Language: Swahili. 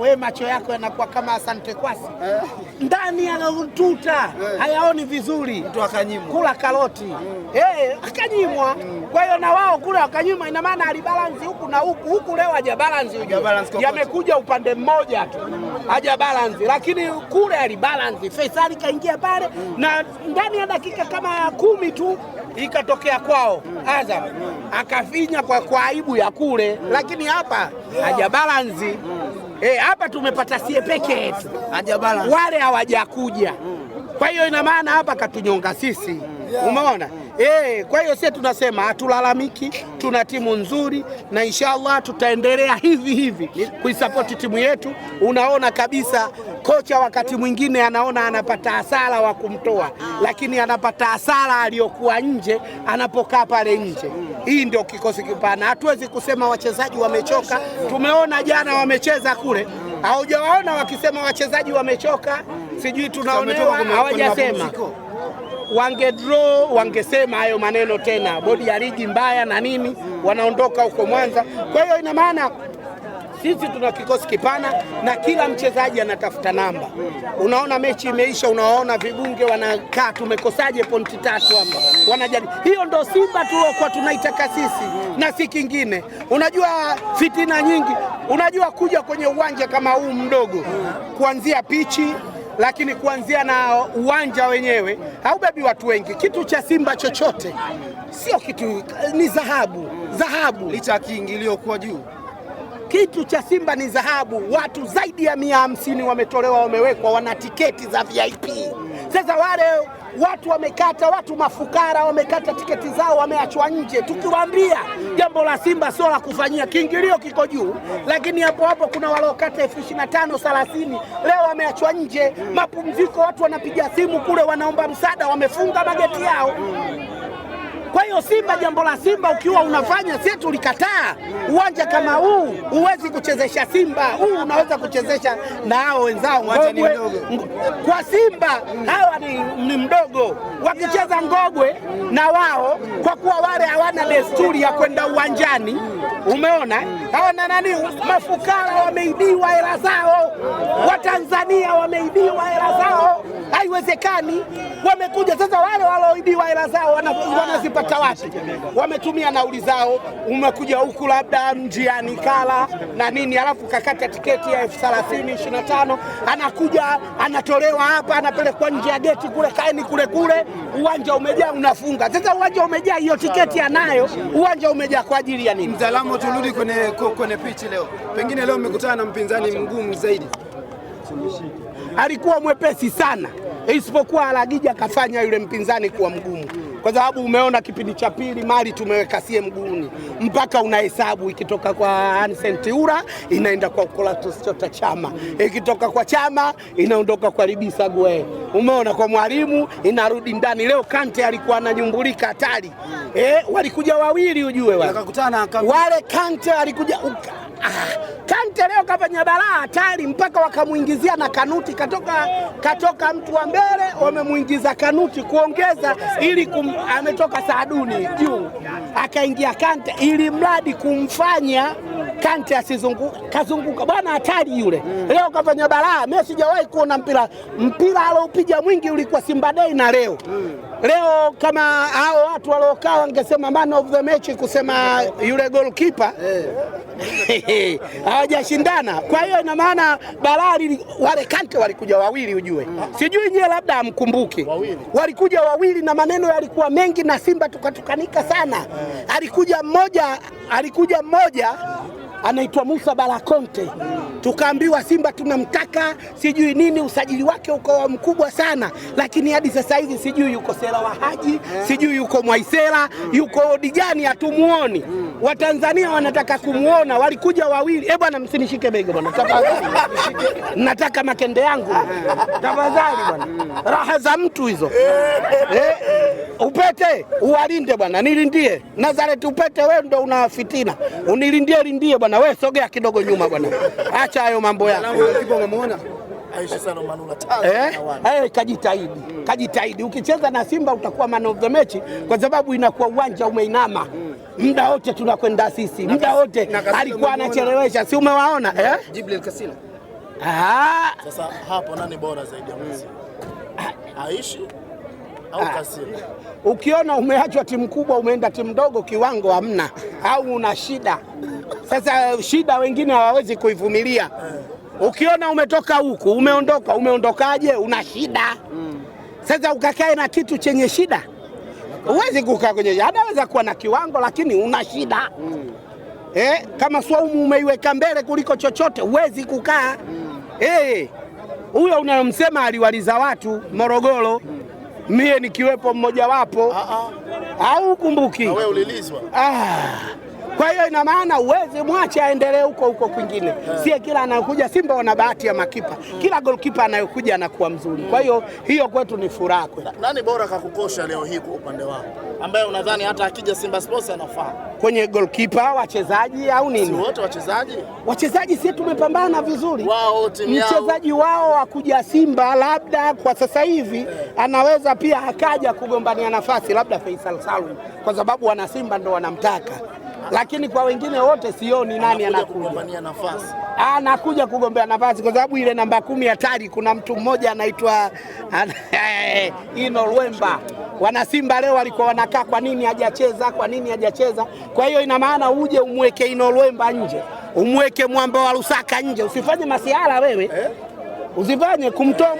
we macho yako yanakuwa kama Asante Kwasi ndani ya tuta hayaoni vizuri, mtu akanyimwa kula karoti akanyimwa. Kwa hiyo na wao kula wakanyimwa, ina maana alibalance huku na huku leo haja balance, yamekuja upande mmoja tu haja balance, lakini kule alibalance. Faisal kaingia pale na ndani ya dakika kama 10 tu ikatokea kwao Azam akafinya kwa aibu ya kule, lakini hapa haja balance. Hapa tumepata sie peke yetu, haja balance, wale hawajakuja. Kwa hiyo ina maana hapa katunyonga sisi, umeona? Kwa hiyo sisi tunasema hatulalamiki, tuna timu nzuri na inshallah tutaendelea hivi kuisupport timu yetu. Unaona kabisa kocha wakati mwingine anaona anapata hasara wa kumtoa, lakini anapata hasara aliyokuwa nje anapokaa pale nje. Hii ndio kikosi kipana. Hatuwezi kusema wachezaji wamechoka. Tumeona jana wamecheza kule, haujawaona wakisema wachezaji wamechoka, sijui tunaonewa, hawajasema. Wangedraw wangesema hayo maneno tena, bodi ya ligi mbaya na nini, wanaondoka huko Mwanza. Kwa hiyo ina maana sisi tuna kikosi kipana na kila mchezaji anatafuta namba. Unaona mechi imeisha, unaona vibunge wanakaa tumekosaje pointi 3 hapa. Wanajali. Hiyo ndo Simba tuliokuwa tunaitaka sisi na si kingine. Unajua fitina nyingi, unajua kuja kwenye uwanja kama huu mdogo, kuanzia pichi lakini kuanzia na uwanja wenyewe haubebi watu wengi. Kitu cha Simba chochote sio kitu, ni dhahabu licha kiingilio kwa juu. Kitu cha Simba ni dhahabu. Watu zaidi ya 150 wametolewa, wamewekwa, wana tiketi za VIP. Sasa wale watu wamekata, watu mafukara wamekata tiketi zao, wameachwa nje. Tukiwaambia jambo la Simba sio la kufanyia, kiingilio kiko juu, lakini hapo kuna waliokata 25,000 30, leo wameachwa nje. Mapumziko, watu wanapiga simu kule, wanaomba msaada, wamefunga mageti yao. Kwa hiyo Simba, jambo la Simba ukiwa unafanya, sisi tulikataa. Uwanja kama huu huwezi kuchezesha Simba, huu unaweza kuchezesha na hao wenzao Ngogwe. Kwa Simba hawa ni mdogo, wakicheza Ngogwe na wao, kwa kuwa wale hawana desturi ya kwenda uwanjani. Umeona hawana nani, mafukara wameibiwa hela zao, Watanzania wameibiwa hela zao, haiwezekani. Wamekuja sasa, wale walioibiwa hela zao wanazipata wapi? Wametumia nauli zao. Umekuja huku labda njiani kala na nini, alafu kakata tiketi ya 30,000 25, anakuja anatolewa hapa, anapelekwa nje ya geti kule, kaeni kule, uwanja umejaa, unafunga. Sasa uwanja umejaa, hiyo tiketi anayo, uwanja umejaa kwa ajili ya nini? Mtaalamu, turudi kwenye pichi leo. Pengine leo mmekutana na mpinzani mgumu zaidi. Alikuwa mwepesi sana, isipokuwa Alagija kafanya yule mpinzani kuwa mgumu, kwa sababu umeona kipindi cha pili mali tumeweka sie mguuni, mpaka unahesabu ikitoka kwa Ancent Ura inaenda kwa Clatous Chota Chama, ikitoka kwa Chama inaondoka kwa Libisa Gwe, umeona kwa Mwalimu inarudi ndani. Leo Kante alikuwa ananyumbulika hatari, walikuja wawili ujue wale Kante alikuja Kante leo kafanya balaa hatari, mpaka wakamuingizia na Kanuti, katoka mtu wa mbele, wamemuingiza Kanuti kuongeza ili ametoka Saaduni juu, akaingia Kante ili mradi kumfanya Kante kazunguka bwana, hatari yule. Leo kafanya balaa. Mimi sijawahi kuona mpira aliopiga mwingi ulikuwa Simba Day na leo kama hao watu waliokaa wangesema man of the match, kusema yule goalkeeper hawajashindana. Kwa hiyo ina maana balaa wale Kante walikuja wawili ujue. Sijui nyie labda amkumbuke. Walikuja wawili na maneno yalikuwa mengi na Simba tukatukanika sana. Alikuja mmoja anaitwa Musa Balakonte, tukaambiwa Simba tunamtaka sijui nini, usajili wake uko mkubwa sana, lakini hadi sasa hivi sijui yuko Sera wa Haji, sijui yuko Mwaisera, yuko Odijani, hatumuoni. Watanzania wanataka kumuona. Walikuja wawili. Bwana msinishike bega bwana, tafadhali. Nataka makende yangu tafadhali bwana, raha za mtu hizo. Upete uwalinde bwana, nilindie Nazareth. Upete wewe ndo una fitina, unilindie bwana. Wewe sogea kidogo nyuma bwana, acha hayo mambo yako. Umemwona Aisha sana Manula kajitahidi. Ukicheza na Simba utakuwa man of the match, kwa sababu inakuwa uwanja umeinama muda wote, tunakwenda sisi muda wote. Alikuwa anachelewesha, si umewaona Jibril Kasila Sasa hapo nani bora zaidi ya Messi? Aishi au Kassim? Ukiona umeachwa timu kubwa umeenda timu ndogo, kiwango hamna au una shida. Sasa shida wengine hawawezi kuivumilia. Ukiona umetoka huku umeondokaje? Una shida. Sasa ukakae na kitu chenye shida, huwezi kukaa kwenye shida. Anaweza kuwa na kiwango lakini una shida. Kama Swaumu umeiweka mbele kuliko chochote, huwezi kukaa. Huyo unayomsema aliwaliza watu Morogoro, mie nikiwepo mmoja wapo. Au kumbuki? Na wewe ulilizwa. Kwa hiyo ina maana uweze mwache aendelee huko kwingine. Sie kila anayokuja, Simba wana bahati ya makipa. Kila goalkeeper anayokuja anakuwa mzuri. Kwa hiyo kwetu ni furaha. Nani bora kakukosha leo hii kwa upande wako, ambaye unadhani hata akija Simba Sports anafaa? Kwenye goalkeeper, wachezaji au nini? Si wote wachezaji? Wachezaji sisi tumepambana vizuri. Wao timu yao. Mchezaji wao akuja Simba labda kwa sasa hivi anaweza pia akaja kugombania nafasi, labda Faisal Salum, kwa sababu wana Simba ndo wanamtaka. Lakini kwa wengine wote sioni nani anakugombania nafasi. Anakuja kugombea nafasi kwa sababu ile namba 10 hatari. Kuna mtu mmoja anaitwa Ino Lwemba. Wana Simba leo walikuwa wanakaa, kwa nini hajacheza? Kwa hiyo ina maana uje umweke Ino Lwemba nje, umweke Mwamba wa Lusaka nje, usifanye masiara wewe. Usifanye kumtoa